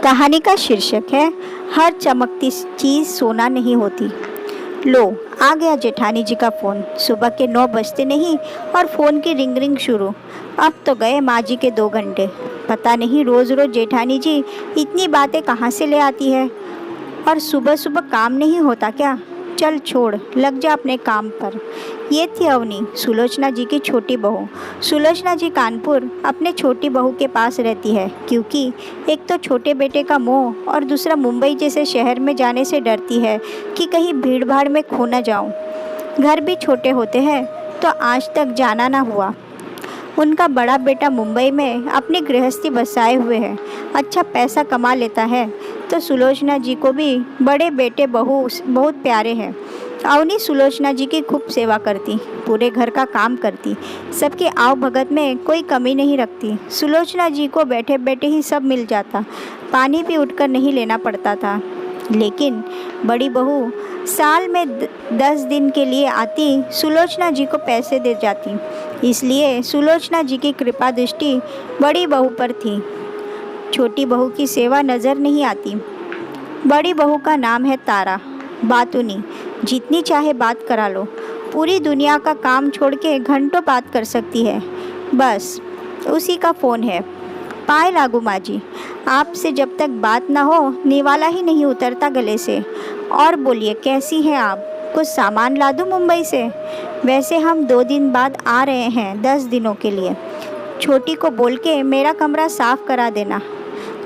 कहानी का शीर्षक है हर चमकती चीज़ सोना नहीं होती। लो, आ गया जेठानी जी का फ़ोन। सुबह के 9 बजते नहीं और फ़ोन की रिंग रिंग शुरू। अब तो गए माँ जी के 2 घंटे। पता नहीं रोज़ रोज़ जेठानी जी इतनी बातें कहाँ से ले आती है। और सुबह सुबह काम नहीं होता क्या? चल छोड़, लग जा अपने काम पर। ये थी अवनी, सुलोचना जी की छोटी बहू। सुलोचना जी कानपुर अपने छोटी बहू के पास रहती है, क्योंकि एक तो छोटे बेटे का मोह और दूसरा मुंबई जैसे शहर में जाने से डरती है कि कहीं भीड़ भाड़ में खो न जाऊं। घर भी छोटे होते हैं तो आज तक जाना ना हुआ। उनका बड़ा बेटा मुंबई में अपनी गृहस्थी बसाए हुए है, अच्छा पैसा कमा लेता है, तो सुलोचना जी को भी बड़े बेटे बहू बहुत प्यारे हैं। अवनी सुलोचना जी की खूब सेवा करती, पूरे घर का काम करती, सबके आव भगत में कोई कमी नहीं रखती। सुलोचना जी को बैठे बैठे ही सब मिल जाता, पानी भी उठकर नहीं लेना पड़ता था। लेकिन बड़ी बहू साल में 10 दिन के लिए आती, सुलोचना जी को पैसे दे जाती। इसलिए सुलोचना जी की कृपा दृष्टि बड़ी बहू पर थी। छोटी बहू की सेवा नज़र नहीं आती। बड़ी बहू का नाम है तारा। बातूनी, जितनी चाहे बात करा लो, पूरी दुनिया का काम छोड़ के घंटों बात कर सकती है। बस उसी का फ़ोन है। पाए लागू माँ जी, आपसे जब तक बात ना हो निवाला ही नहीं उतरता गले से। और बोलिए, कैसी हैं आप? कुछ सामान ला दूँ मुंबई से? वैसे हम 2 दिन बाद आ रहे हैं, 10 दिनों के लिए। छोटी को बोल के मेरा कमरा साफ करा देना।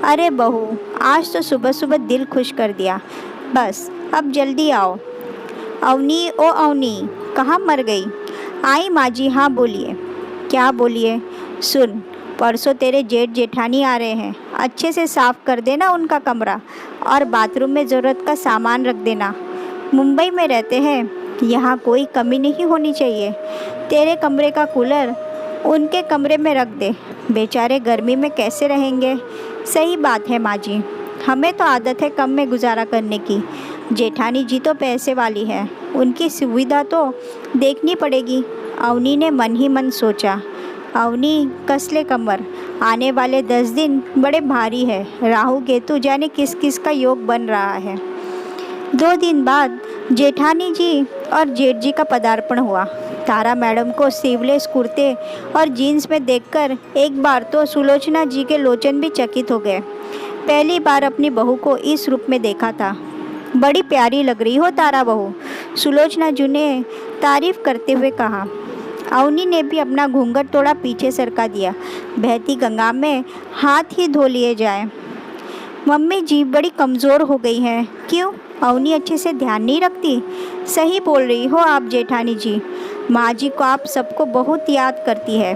अरे बहू, आज तो सुबह सुबह दिल खुश कर दिया। बस अब जल्दी आओ। अवनी, ओ अवनी, कहाँ मर गई? आई माँ जी, हाँ बोलिए। क्या बोलिए? सुन, परसों तेरे जेठ जेठानी आ रहे हैं, अच्छे से साफ कर देना उनका कमरा और बाथरूम में ज़रूरत का सामान रख देना। मुंबई में रहते हैं, यहाँ कोई कमी नहीं होनी चाहिए। तेरे कमरे का कूलर उनके कमरे में रख दे, बेचारे गर्मी में कैसे रहेंगे। सही बात है माँ जी, हमें तो आदत है कम में गुजारा करने की। जेठानी जी तो पैसे वाली है, उनकी सुविधा तो देखनी पड़ेगी। अवनी ने मन ही मन सोचा। अवनी, कसले कमर, आने वाले 10 दिन बड़े भारी है। राहु केतु जाने किस किस का योग बन रहा है। 2 दिन बाद जेठानी जी और जेठ जी का पदार्पण हुआ। तारा मैडम को स्लीवलेस कुर्ते और जीन्स में देखकर एक बार तो सुलोचना जी के लोचन भी चकित हो गए। पहली बार अपनी बहू को इस रूप में देखा था। बड़ी प्यारी लग रही हो तारा बहू, सुलोचना जी ने तारीफ करते हुए कहा। अवनी ने भी अपना घूंघट थोड़ा पीछे सरका दिया। बहती गंगा में हाथ ही धो लिए जाए। मम्मी जी बड़ी कमज़ोर हो गई हैं। क्यों? अवनी अच्छे से ध्यान नहीं रखती? सही बोल रही हो आप जेठानी जी, माँ जी को आप सबको बहुत याद करती है,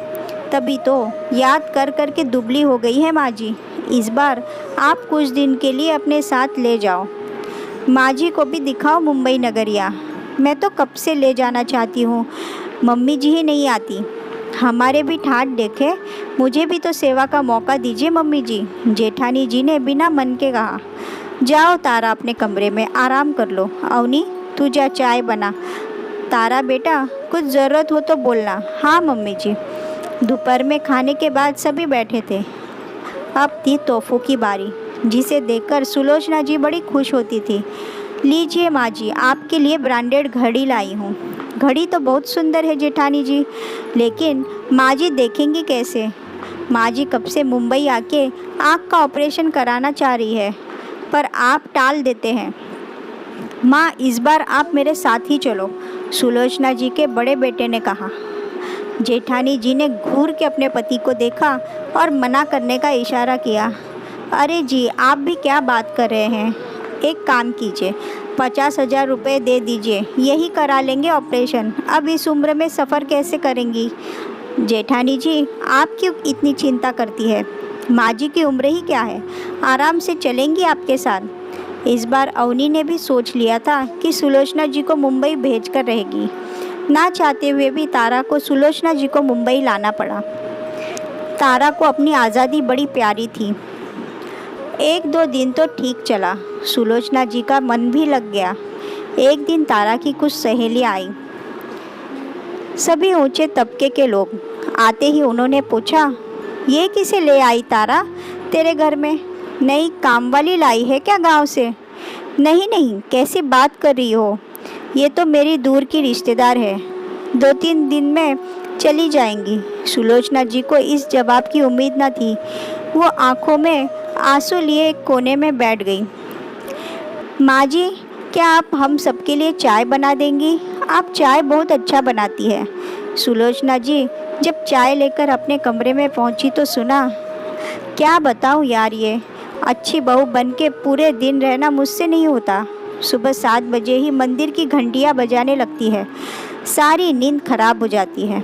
तभी तो याद कर कर के दुबली हो गई है माँ जी। इस बार आप कुछ दिन के लिए अपने साथ ले जाओ, माँ जी को भी दिखाओ मुंबई नगरिया। मैं तो कब से ले जाना चाहती हूँ, मम्मी जी ही नहीं आती। हमारे भी ठाठ देखे, मुझे भी तो सेवा का मौका दीजिए मम्मी जी, जेठानी जी ने बिना मन के कहा। जाओ तारा, अपने कमरे में आराम कर लो। अवनी, तू जा चाय बना। तारा बेटा, कुछ ज़रूरत हो तो बोलना। हाँ मम्मी जी। दोपहर में खाने के बाद सभी बैठे थे। अब थी तोहफों की बारी, जिसे देखकर सुलोचना जी बड़ी खुश होती थी। लीजिए माँ जी, आपके लिए ब्रांडेड घड़ी लाई हूँ। घड़ी तो बहुत सुंदर है जेठानी जी, लेकिन माँ जी देखेंगी कैसे? माँ जी कब से मुंबई आके आँख का ऑपरेशन कराना चाह रही है, पर आप टाल देते हैं। माँ, इस बार आप मेरे साथ ही चलो, सुलोचना जी के बड़े बेटे ने कहा। जेठानी जी ने घूर के अपने पति को देखा और मना करने का इशारा किया। अरे जी, आप भी क्या बात कर रहे हैं? एक काम कीजिए, 50,000 रुपये दे दीजिए, यही करा लेंगे ऑपरेशन। अब इस उम्र में सफ़र कैसे करेंगी? जेठानी जी, आप क्यों इतनी चिंता करती है? माँ जी की उम्र ही क्या है, आराम से चलेंगी आपके साथ। इस बार अवनी ने भी सोच लिया था कि सुलोचना जी को मुंबई भेज कर रहेगी। ना चाहते हुए भी तारा को सुलोचना जी को मुंबई लाना पड़ा। तारा को अपनी आज़ादी बड़ी प्यारी थी। 1-2 दिन तो ठीक चला, सुलोचना जी का मन भी लग गया। एक दिन तारा की कुछ सहेलियाँ आई, सभी ऊंचे तबके के लोग। आते ही उन्होंने पूछा, ये किसे ले आई तारा तेरे घर में? नई काम वाली लाई है क्या गांव से? नहीं नहीं, कैसी बात कर रही हो? ये तो मेरी दूर की रिश्तेदार है, 2-3 दिन में चली जाएंगी। सुलोचना जी को इस जवाब की उम्मीद न थी। वो आंखों में आंसू लिए एक कोने में बैठ गई। माँ जी, क्या आप हम सबके लिए चाय बना देंगी? आप चाय बहुत अच्छा बनाती है। सुलोचना जी जब चाय लेकर अपने कमरे में पहुंची तो सुना, क्या बताऊं यार, ये अच्छी बहू बन के पूरे दिन रहना मुझसे नहीं होता। सुबह 7 बजे ही मंदिर की घंटियां बजाने लगती है, सारी नींद खराब हो जाती है।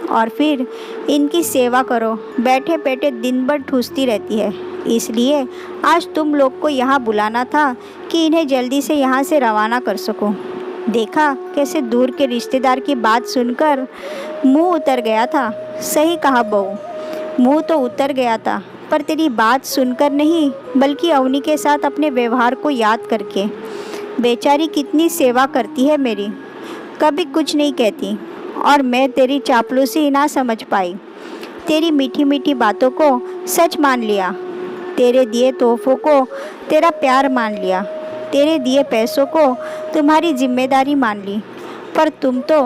और फिर इनकी सेवा करो, बैठे बैठे दिन भर ठूसती रहती है। इसलिए आज तुम लोग को यहाँ बुलाना था कि इन्हें जल्दी से यहाँ से रवाना कर सको। देखा कैसे दूर के रिश्तेदार की बात सुनकर मुंह उतर गया था। सही कहा बहू, मुंह तो उतर गया था, पर तेरी बात सुनकर नहीं, बल्कि अवनी के साथ अपने व्यवहार को याद करके। बेचारी कितनी सेवा करती है मेरी, कभी कुछ नहीं कहती, और मैं तेरी चापलूसी ना समझ पाई। तेरी मीठी मीठी बातों को सच मान लिया, तेरे दिए तोहफों को तेरा प्यार मान लिया, तेरे दिए पैसों को तुम्हारी जिम्मेदारी मान ली। पर तुम तो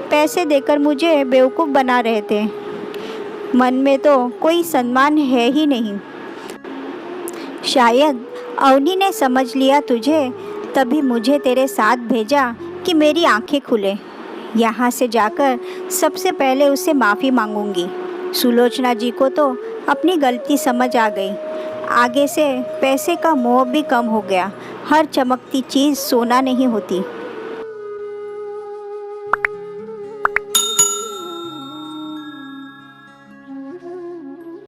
पैसे देकर मुझे बेवकूफ़ बना रहे थे। मन में तो कोई सम्मान है ही नहीं। शायद अवनी ने समझ लिया तुझे, तभी मुझे तेरे साथ भेजा कि मेरी आंखें खुले। यहाँ से जाकर सबसे पहले उससे माफ़ी मांगूंगी। सुलोचना जी को तो अपनी गलती समझ आ गई। आगे से पैसे का मोह भी कम हो गया। हर चमकती चीज़ सोना नहीं होती।